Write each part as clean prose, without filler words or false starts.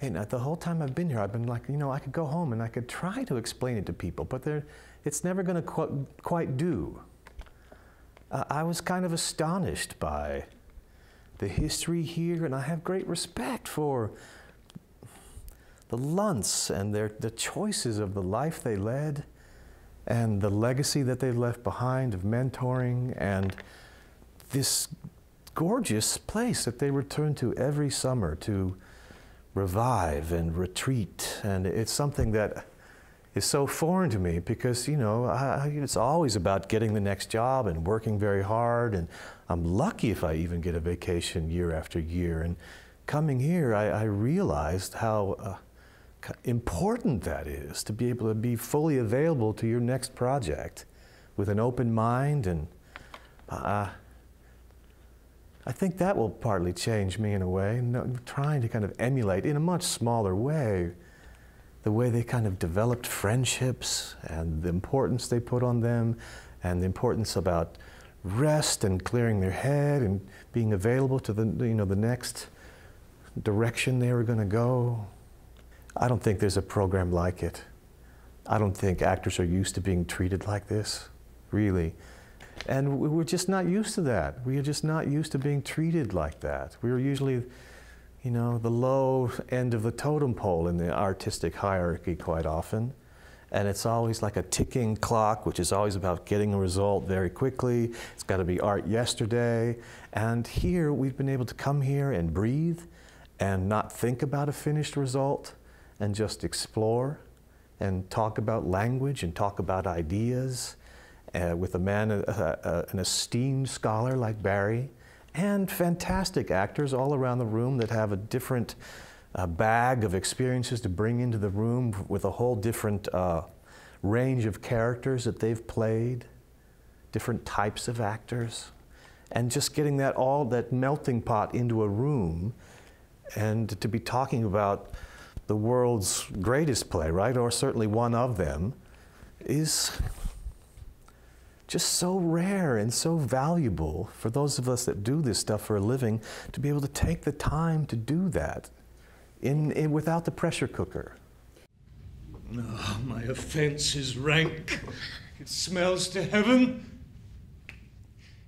And the whole time I've been here, I've been like, you know, I could go home and I could try to explain it to people, but it's never going to quite do. I was kind of astonished by the history here, and I have great respect for the Lunts and the choices of the life they led and the legacy that they left behind of mentoring and this gorgeous place that they return to every summer to revive and retreat. And it's something that is so foreign to me because, you know, it's always about getting the next job and working very hard, and I'm lucky if I even get a vacation year after year. And coming here, I realized how important that is, to be able to be fully available to your next project with an open mind. And I think that will partly change me in a way, trying to kind of emulate in a much smaller way the way they kind of developed friendships and the importance they put on them and the importance about rest and clearing their head and being available to the next direction they were going to go. I don't think there's a program like it. I don't think actors are used to being treated like this, really. And we're just not used to that. We are just not used to being treated like that. We're usually, you know, the low end of the totem pole in the artistic hierarchy quite often. And it's always like a ticking clock, which is always about getting a result very quickly. It's got to be art yesterday. And here, we've been able to come here and breathe and not think about a finished result and just explore and talk about language and talk about ideas. With a man, an esteemed scholar like Barry, and fantastic actors all around the room that have a different bag of experiences to bring into the room with a whole different range of characters that they've played, different types of actors, and just getting that melting pot into a room and to be talking about the world's greatest playwright, or certainly one of them, is just so rare and so valuable for those of us that do this stuff for a living, to be able to take the time to do that without the pressure cooker. Oh, my offense is rank. It smells to heaven.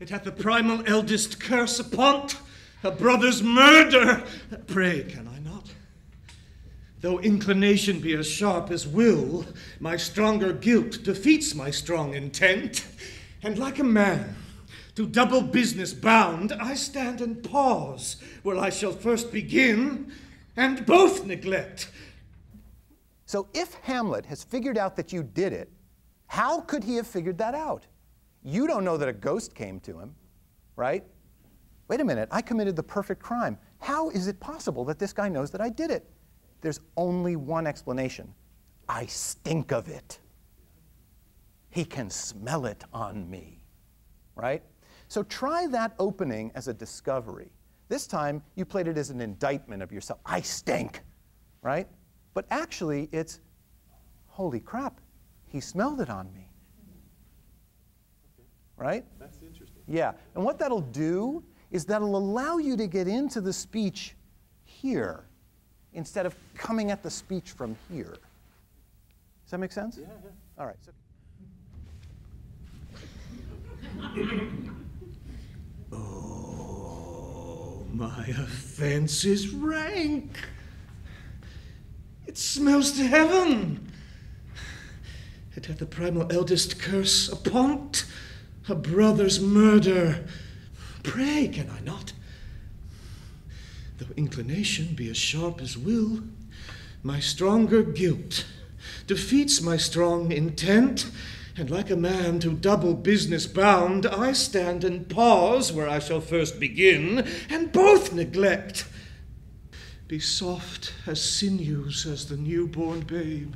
It hath the primal eldest curse upon't, a brother's murder. Pray, can I not? Though inclination be as sharp as will, my stronger guilt defeats my strong intent. And like a man, to double business bound, I stand and pause where I shall first begin, and both neglect. So if Hamlet has figured out that you did it, how could he have figured that out? You don't know that a ghost came to him, right? Wait a minute, I committed the perfect crime. How is it possible that this guy knows that I did it? There's only one explanation. I stink of it. He can smell it on me, right? So try that opening as a discovery. This time, you played it as an indictment of yourself. I stink, right? But actually, it's, holy crap, he smelled it on me, right? That's interesting. Yeah, and what that'll do is that'll allow you to get into the speech here instead of coming at the speech from here. Does that make sense? Yeah, yeah. All right. So Oh, my offense is rank. It smells to heaven. It hath the primal eldest curse upon't, a brother's murder. Pray, can I not? Though inclination be as sharp as will, my stronger guilt defeats my strong intent, and like a man to double business bound, I stand and pause where I shall first begin, and both neglect. Be soft as sinews as the newborn babe.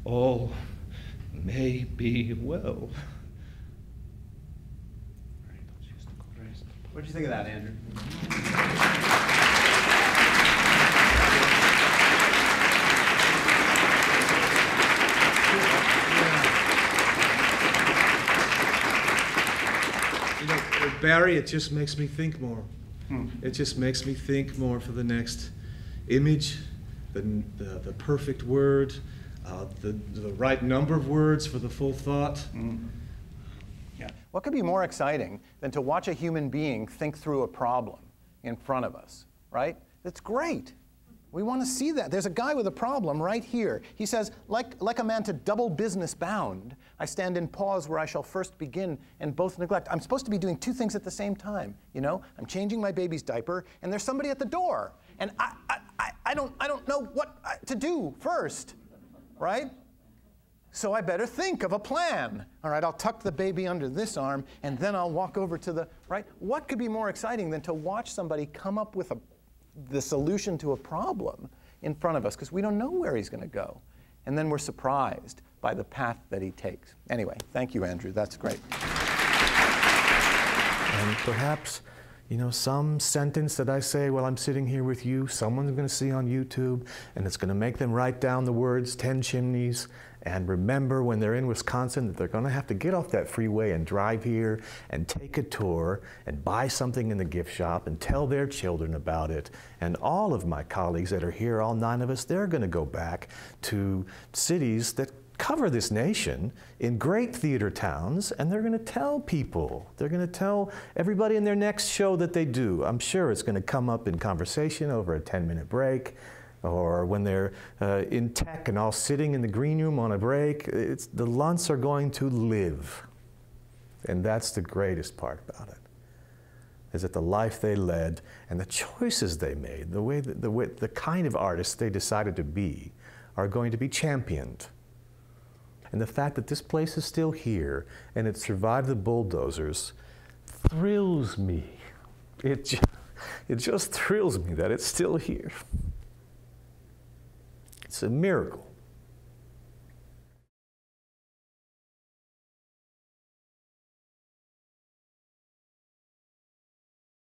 All may be well. What did you think of that, Andrew? Barry, it just makes me think more. It just makes me think more for the next image, the perfect word, the right number of words for the full thought. Yeah. What could be more exciting than to watch a human being think through a problem in front of us, right? That's great. We want to see that. There's a guy with a problem right here. He says, like a man to double business bound, I stand in pause where I shall first begin and both neglect. I'm supposed to be doing two things at the same time, you know? I'm changing my baby's diaper, and there's somebody at the door. And I don't know what to do first, right? So I better think of a plan. All right, I'll tuck the baby under this arm, and then I'll walk over to the, right? What could be more exciting than to watch somebody come up with the solution to a problem in front of us, because we don't know where he's going to go. And then we're surprised by the path that he takes. Anyway, thank you, Andrew. That's great. And perhaps, you know, some sentence that I say while I'm sitting here with you, someone's going to see on YouTube, and it's going to make them write down the words 10 chimneys, and remember when they're in Wisconsin that they're going to have to get off that freeway and drive here and take a tour and buy something in the gift shop and tell their children about it. And all of my colleagues that are here, all 9 of us, they're going to go back to cities that cover this nation in great theater towns, and they're going to tell people. They're going to tell everybody in their next show that they do. I'm sure it's going to come up in conversation over a 10-minute break, or when they're in tech and all sitting in the green room on a break. The Lunts are going to live. And that's the greatest part about it, is that the life they led and the choices they made, the kind of artists they decided to be, are going to be championed. And the fact that this place is still here and it survived the bulldozers thrills me. It just thrills me that it's still here. It's a miracle.